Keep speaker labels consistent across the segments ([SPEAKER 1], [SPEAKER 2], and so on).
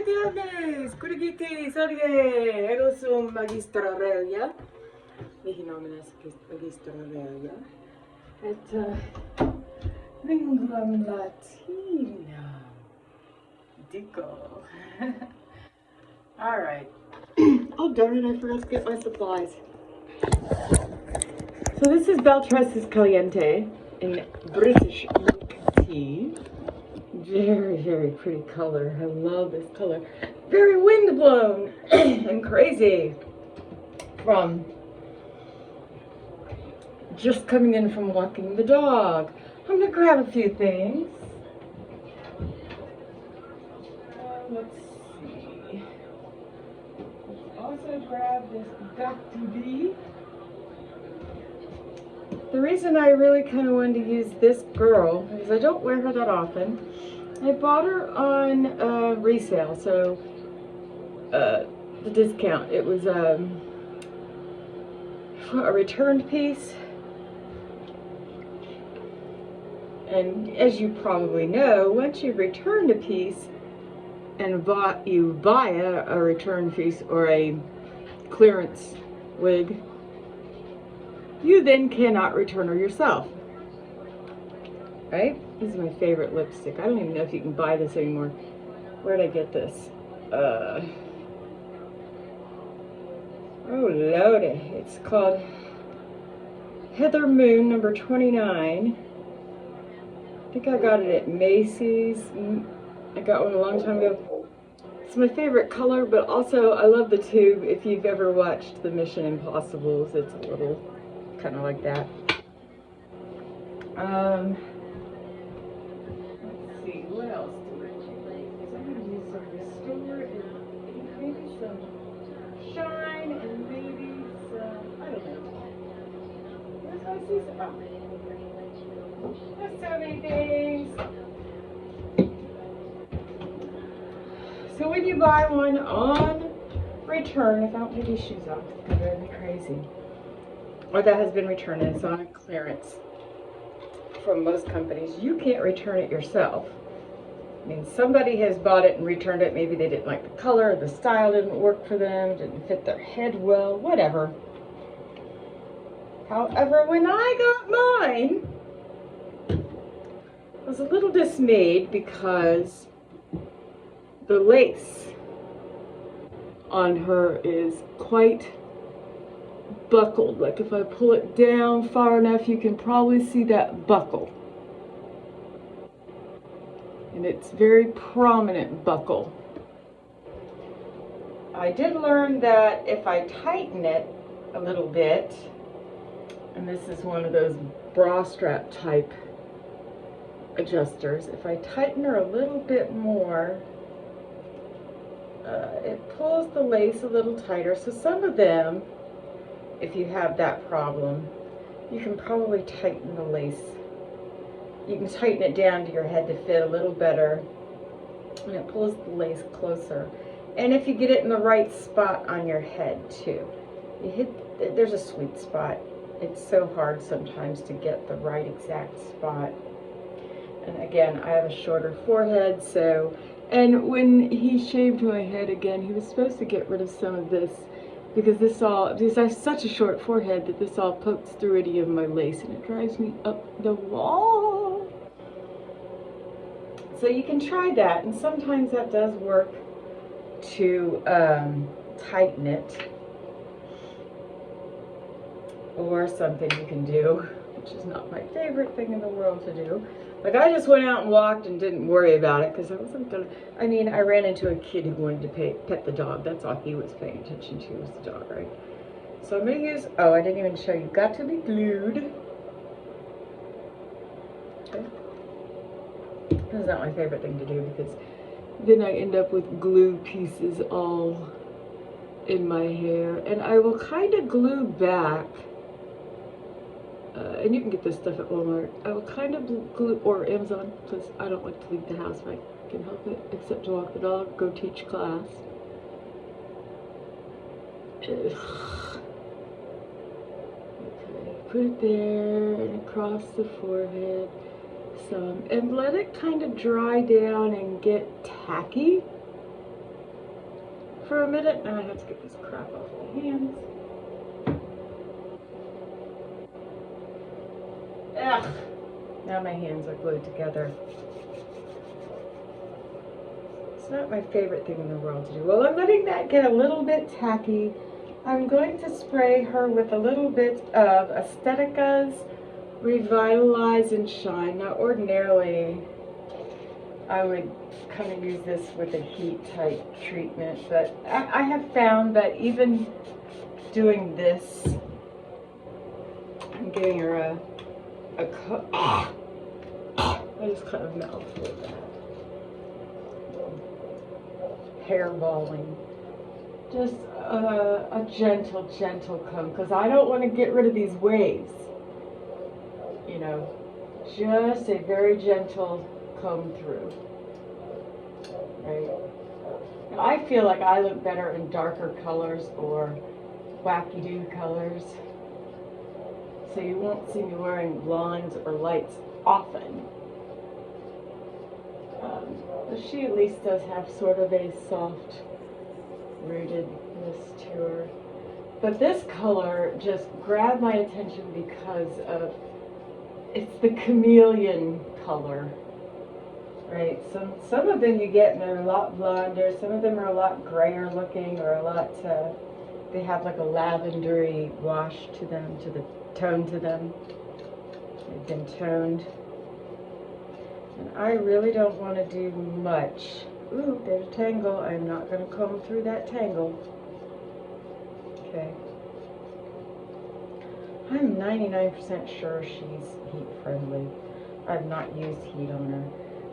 [SPEAKER 1] Goedemorgen, goedemorgen, sorry. Er is een magister Aurelia. Mijn naam is magister Aurelia. Het Lingua Latina. Dico. Alright. Oh darn it, I forgot to get my supplies. So this is Beltress's Caliente in British ink tea. Very, very pretty color. I love this color. Very windblown and crazy from just coming in from walking the dog. I'm going to grab a few things. Let's see. Let's also grab this Got to Be. The reason I really kind of wanted to use this girl is I don't wear her that often. I bought her on resale, so the discount. It was a returned piece. And as you probably know, once you've returned a piece and you buy a return piece or a clearance wig, you then cannot return her yourself. Right? This is my favorite lipstick. I don't even know if you can buy this anymore. Where did I get this? Oh lordy. It's called Heather Moon number 29. I think I got it at Macy's. I got one a long time ago. It's my favorite color, but also I love the tube. If you've ever watched the Mission Impossibles, it's a little kind of like that. Let's see, what else do I do? So I'm going to use some Restore and maybe some Shine and maybe some, I don't know. Where's my season? Oh. There's so many things. So when you buy one on return, if I don't take these shoes off, it's going to drive me crazy. Or that has been returned and it's on clearance from most companies, you can't return it yourself. I mean, somebody has bought it and returned it. Maybe they didn't like the color, the style didn't work for them, didn't fit their head well, whatever. However, when I got mine, I was a little dismayed because the lace on her is quite buckled. Like if I pull it down far enough, you can probably see that buckle. And it's very prominent buckle. I did learn that if I tighten it a little bit, and this is one of those bra strap type adjusters, if I tighten her a little bit more, it pulls the lace a little tighter. So some of them, if you have that problem, you can probably tighten the lace. You can tighten it down to your head to fit a little better, and it pulls the lace closer. And if you get it in the right spot on your head too, there's a sweet spot. It's so hard sometimes to get the right exact spot. And again, I have a shorter forehead, so, and when he shaved my head again, he was supposed to get rid of some of this, because I have such a short forehead that this all pokes through any of my lace and it drives me up the wall. So you can try that, and sometimes that does work to tighten it. Or something you can do, which is not my favorite thing in the world to do. Like, I just went out and walked and didn't worry about it because I wasn't gonna, I mean, I ran into a kid who wanted to pet the dog. That's all he was paying attention to, was the dog, right? So I'm gonna use, oh, I didn't even show you, Got to Be Glued. Okay. This is not my favorite thing to do because then I end up with glue pieces all in my hair. And I will kind of glue back. And you can get this stuff at Walmart. I will kind of glue, or Amazon, because I don't like to leave the house if I can help it, except to walk the dog, go teach class. Okay, put it there and across the forehead some, and let it kind of dry down and get tacky. for a minute, and I have to get this crap off my hands. Ugh. Now my hands are glued together. It's not my favorite thing in the world to do. Well, I'm letting that get a little bit tacky. I'm going to spray her with a little bit of Estetica's Revitalize and Shine. Now, ordinarily, I would kind of use this with a heat type treatment, but I have found that even doing this, I'm giving her a I just kind of mouthful of that. Hairballing. Just a gentle comb, because I don't want to get rid of these waves. You know, just a very gentle comb through. Right? Now, I feel like I look better in darker colors or wacky-doo colors. So you won't see me wearing blondes or lights often. But she at least does have sort of a soft rootedness to her. But this color just grabbed my attention because of, it's the chameleon color. Right? Some of them you get and they're a lot blonder, some of them are a lot grayer looking, or a lot, they have like a lavendery wash to them, to the tone to them. They've been toned. And I really don't want to do much. Ooh, there's a tangle. I'm not going to comb through that tangle. Okay. I'm 99% sure she's heat friendly. I've not used heat on her.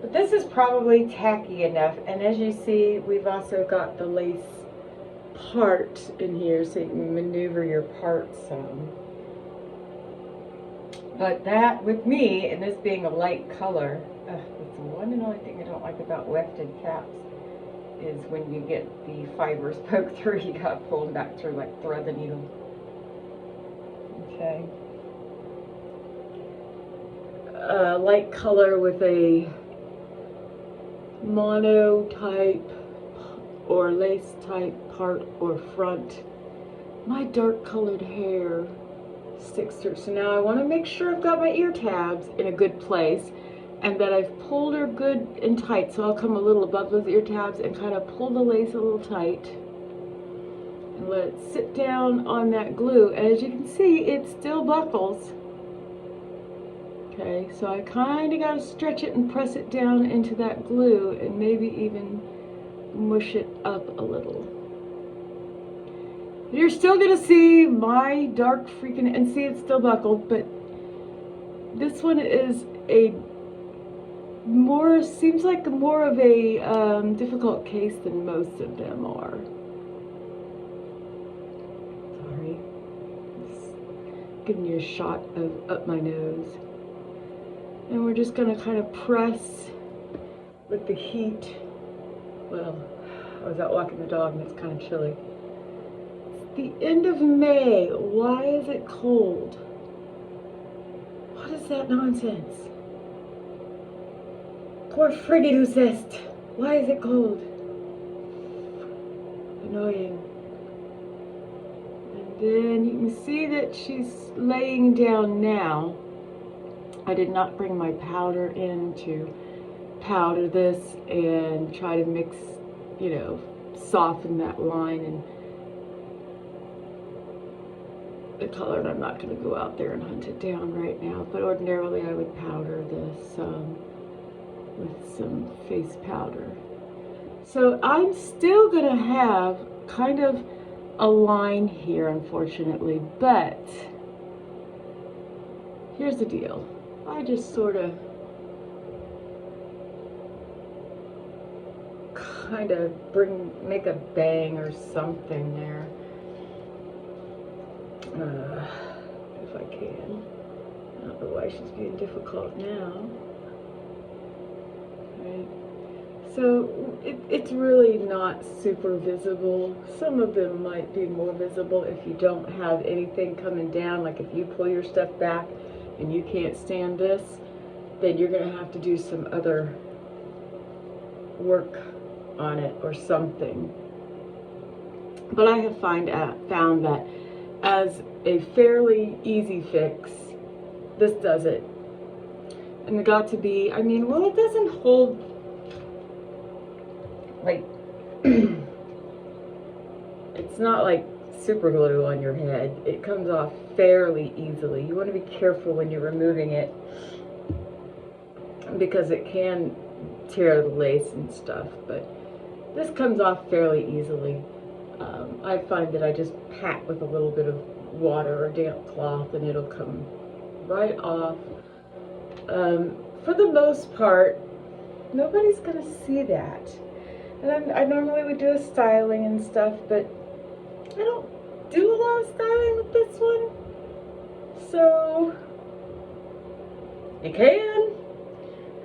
[SPEAKER 1] But this is probably tacky enough. And as you see, we've also got the lace part in here, so you can maneuver your parts some. But that, with me, and this being a light color, it's the one and only thing I don't like about wefted caps is when you get the fibers poked through, you gotta pull them back through like thread the needle. Okay. Light color with a mono type or lace type part or front. My dark colored hair sticks through. So now I want to make sure I've got my ear tabs in a good place and that I've pulled her good and tight. So I'll come a little above those ear tabs and kind of pull the lace a little tight and let it sit down on that glue. And as you can see, it still buckles. Okay, so I kind of got to stretch it and press it down into that glue and maybe even mush it up a little. You're still gonna see my dark freaking, and see it's still buckled, but this one is a more, seems like more of a difficult case than most of them are. Sorry, just giving you a shot of up my nose. And we're just gonna kind of press with the heat. Well, I was out walking the dog and it's kind of chilly. The end of May. Why is it cold? What is that nonsense? Poor frigidus est. Why is it cold? Annoying. And then you can see that she's laying down now. I did not bring my powder in to powder this and try to mix, you know, soften that line and the color, and I'm not going to go out there and hunt it down right now, but ordinarily I would powder this with some face powder. So I'm still going to have kind of a line here, unfortunately, but here's the deal. I just sort of kind of make a bang or something there. If I can. I don't know why she's being difficult now. Right. So it's really not super visible. Some of them might be more visible if you don't have anything coming down. Like if you pull your stuff back and you can't stand this, then you're going to have to do some other work on it or something. But I have found that as a fairly easy fix, this does it. And it got to be, I mean, well, it doesn't hold, like, it's not like super glue on your head. It comes off fairly easily. You want to be careful when you're removing it, because it can tear the lace and stuff, but this comes off fairly easily. I find that I just pat with a little bit of water or damp cloth and it'll come right off. For the most part, nobody's gonna see that. And I normally would do a styling and stuff, but I don't do a lot of styling with this one. So, you can.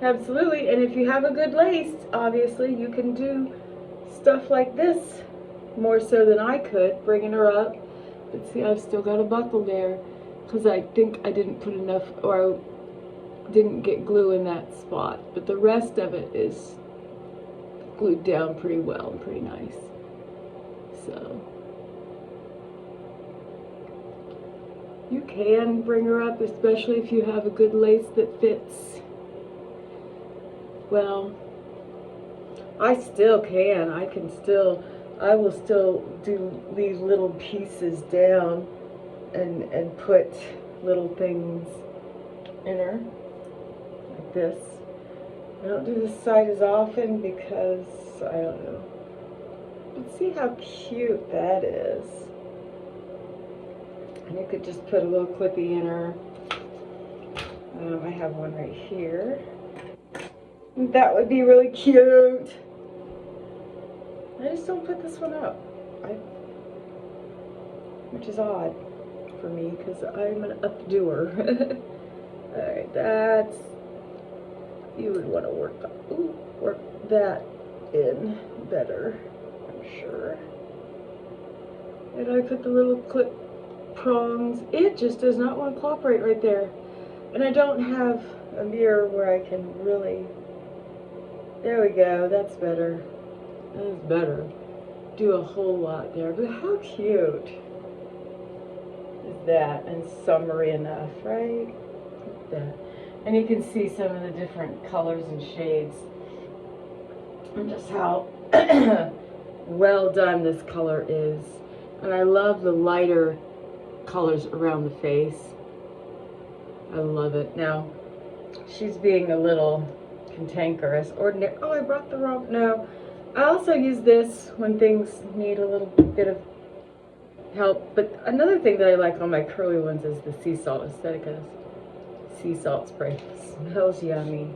[SPEAKER 1] Absolutely. And if you have a good lace, obviously, you can do stuff like this more so than I could, bringing her up. But see, I've still got a buckle there because I think I didn't put enough, or I didn't get glue in that spot. But the rest of it is glued down pretty well and pretty nice. So you can bring her up, especially if you have a good lace that fits. Well, I still can. I will still do these little pieces down and put little things in her, like this. I don't do this side as often because, I don't know. But see how cute that is. And you could just put a little clippy in her. I have one right here. That would be really cute. I just don't put this one up, which is odd for me because I'm an updoer. Alright, that's, you would want to work that in better, I'm sure. And I put the little clip prongs. It just does not want to cooperate right there. And I don't have a mirror where I can really, there we go, that's better. That's better. Do a whole lot there. But how cute is that? And summery enough, right? Like that. And you can see some of the different colors and shades. And just how well done this color is. And I love the lighter colors around the face. I love it. Now, she's being a little cantankerous. Ordinary. Oh, I brought the wrong. No. I also use this when things need a little bit of help. But another thing that I like on my curly ones is the sea salt, Estetica sea salt spray. It smells yummy.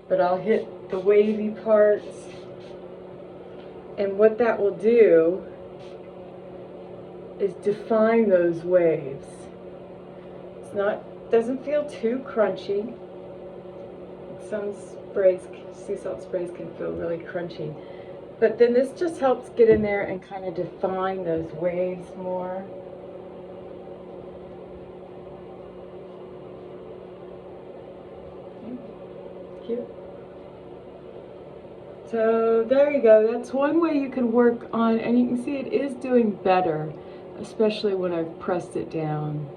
[SPEAKER 1] But I'll hit the wavy parts. And what that will do is define those waves. It's not, doesn't feel too crunchy. Some sprays, sea salt sprays, can feel really crunchy. But then this just helps get in there and kind of define those waves more. Cute. So there you go. That's one way you can work on, and you can see it is doing better, especially when I've pressed it down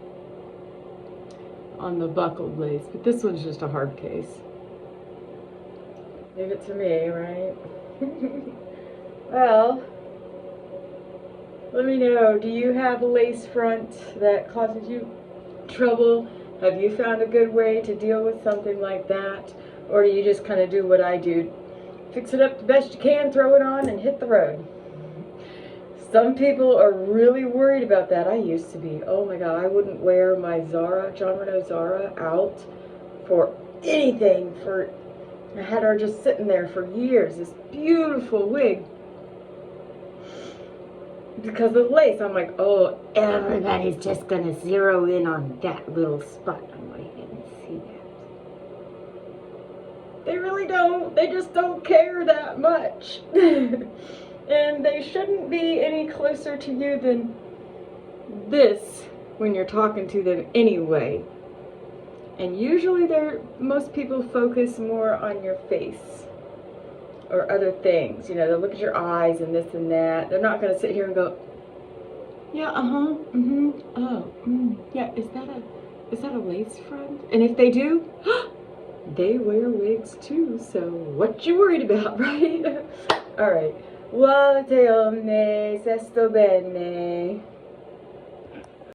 [SPEAKER 1] on the buckled lace. But this one's just a hard case. Leave it to me, right? Well, let me know. Do you have a lace front that causes you trouble? Have you found a good way to deal with something like that? Or do you just kind of do what I do? Fix it up the best you can, throw it on, and hit the road. Some people are really worried about that. I used to be. Oh my God, I wouldn't wear my Zara, John Renault Zara, out for anything. I had her just sitting there for years, this beautiful wig. Because of the lace, I'm like, oh, everybody's just going to zero in on that little spot. I'm like, I didn't see that. They really don't. They just don't care that much. And they shouldn't be any closer to you than this when you're talking to them anyway. And usually most people focus more on your face or other things. You know, they'll look at your eyes and this and that. They're not going to sit here and go, Yeah, oh, yeah, is that a lace front? And if they do, they wear wigs too, so what you worried about, right? All right. Well, te omne, sesto bene.